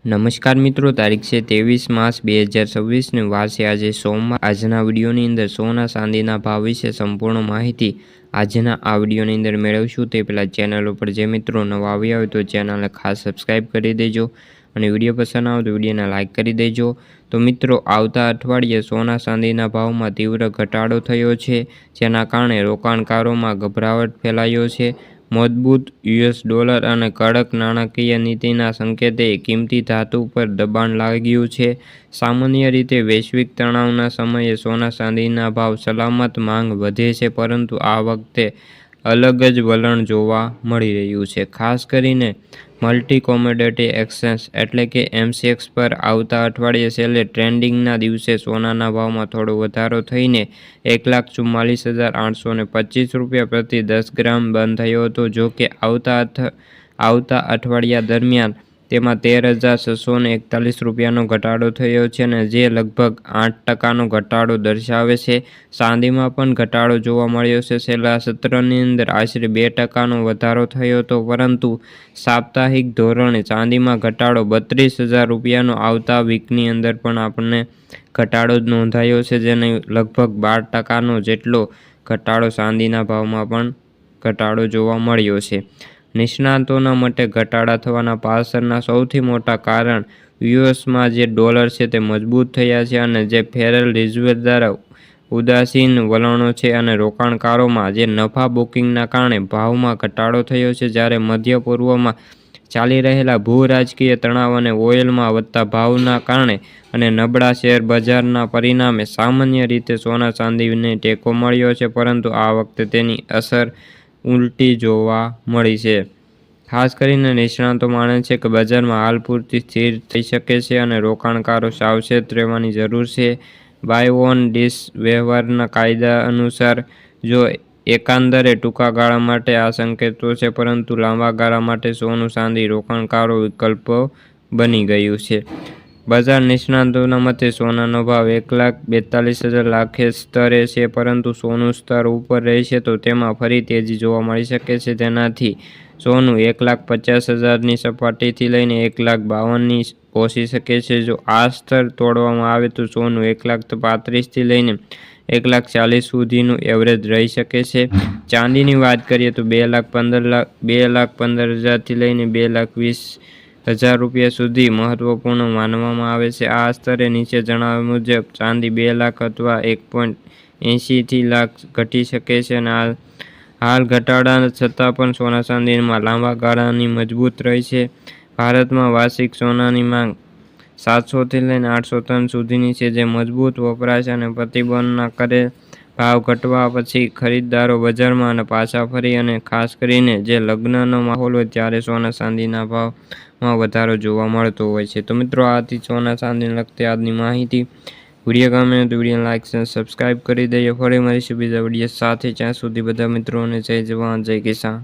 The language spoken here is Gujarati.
નમસ્કાર મિત્રો, તારીખ છે 23 માર્ચ 2026 વાર છે આજે સોમવાર। આજના વિડીયોની અંદર સોના ચાંદીના ભાવ વિશે સંપૂર્ણ માહિતી આજના આ વિડીયોની અંદર મેળવશું। તે પહેલાં ચેનલ ઉપર જે મિત્રો નવા આવ્યા હોય તો ચેનલને ખાસ સબસ્ક્રાઈબ કરી દેજો અને વિડીયો પસંદ આવે તો વિડીયોને લાઇક કરી દેજો। તો મિત્રો, આવતા અઠવાડિયે સોના ચાંદીના ભાવમાં તીવ્ર ઘટાડો થયો છે, જેના કારણે રોકાણકારોમાં ગભરાટ ફેલાયો છે। મજબૂત યુએસ ડોલર અને કડક નાણાકીય નીતિના સંકેતે કિંમતી ધાતુ પર દબાણ લાગ્યું છે। સામાન્ય રીતે વૈશ્વિક તણાવના સમયે સોના ચાંદીના ભાવ સલામત માંગ વધે છે, પરંતુ આ વખતે અલગ જ વલણ જોવા મળી રહ્યું છે। ખાસ કરીને મલ્ટી કોમોડિટી એક્સચેન્જ એટલે કે એમસીએક્સ પર આવતા અઠવાડિયે છેલ્લે ટ્રેડિંગના દિવસે સોનાના ભાવમાં થોડો વધારો થઈને 1,44,825 રૂપિયા પ્રતિ 10 ગ્રામ બંધ થયો હતો। જો કે આવતા અઠવાડિયા દરમિયાન તેમાં 13,641 રૂપિયાનો ઘટાડો થયો છે, અને જે લગભગ 8% ઘટાડો દર્શાવે છે। ચાંદીમાં પણ ઘટાડો જોવા મળ્યો છે। છેલ્લા સત્રની અંદર આશરે 2%નો વધારો થયો હતો, પરંતુ સાપ્તાહિક ધોરણે ચાંદીમાં ઘટાડો 32,000 રૂપિયાનો આવતા વીકની અંદર પણ આપણને ઘટાડો નોંધાયો છે, જેને લગભગ 12%નો જેટલો ઘટાડો ચાંદીના ભાવમાં પણ ઘટાડો જોવા મળ્યો છે। નિષ્ણાતોના મતે ઘટાડા થવાના પાછળના સૌથી મોટા કારણ યુએસમાં જે ડોલર છે તે મજબૂત થયા છે, અને જે ફેડરલ રિઝર્વ દ્વારા ઉદાસીન વલણો છે, અને રોકાણકારોમાં જે નફા બુકિંગના કારણે ભાવમાં ઘટાડો થયો છે। જ્યારે મધ્ય પૂર્વમાં ચાલી રહેલા ભૂ-રાજકીય તણાવ અને ઓઇલમાં વધતા ભાવના કારણે અને નબળા શેર બજારના પરિણામે સામાન્ય રીતે સોના ચાંદીને ટેકો મળ્યો છે, પરંતુ આ વખતે તેની અસર ઉલટી જોવા મળી છે। ખાસ કરીને નિષ્ણાતો માને છે કે બજારમાં હાલ પૂરતી સ્થિર થઈ શકે છે અને રોકાણકારો સાવચેત રહેવાની જરૂર છે। બાય ઓન ડીશ વ્યવહારના કાયદા અનુસાર, જો એકંદરે ટૂંકા ગાળા માટે આ સંકેતો છે, પરંતુ લાંબા ગાળા માટે સોનું ચાંદી રોકાણકારો વિકલ્પ બની ગયું છે। બજાર નિષ્ણાતોના મતે સોનાનો ભાવ 1,42,000 લાખે સ્તરે છે, પરંતુ સોનું સ્તર ઉપર રહેશે તો તેમાં ફરી તેજી જોવા મળી શકે છે। તેનાથી સોનું 1,50,000ની સપાટીથી લઈને 1,52,000ની પહોંચી શકે છે। જો આ સ્તર તોડવામાં આવે તો સોનું 1,35,000થી લઈને 1,40,000 સુધીનું એવરેજ રહી શકે છે। ચાંદીની વાત કરીએ તો 2,15,000થી લઈને 2,20,000 રૂપિયા સુધી મહત્વપૂર્ણ માનવામાં આવે છે। આ સ્તરે નીચે જણાવ્યા મુજબ ચાંદી 2 લાખ અથવા 1.80 લાખ ઘટી શકે છે, અને હાલ ઘટાડા છતાં પણ સોના ચાંદીમાં લાંબા ગાળાની મજબૂત રહી છે। ભારતમાં વાર્ષિક સોનાની માંગ 700થી લઈને 800 ટન સુધીની છે, જે મજબૂત વપરાશ અને પ્રતિબંધના કરે ભાવ ઘટવા પછી ખરીદદારો બજારમાં અને પાછા ફરી, અને ખાસ કરીને જે લગ્નનો માહોલ હોય ત્યારે સોના ચાંદીના ભાવમાં વધારો જોવા મળતો હોય છે। તો મિત્રો, આ હતી સોના ચાંદીને લગતી આજની માહિતી। વિડીયો ગમે તો વિડીયોને લાઇક અને સબસ્ક્રાઈબ કરી દેજો। ફરી મળીશું બીજા વિડીયો સાથે, ત્યાં સુધી બધા મિત્રોને જય જવાન જય કિસાન।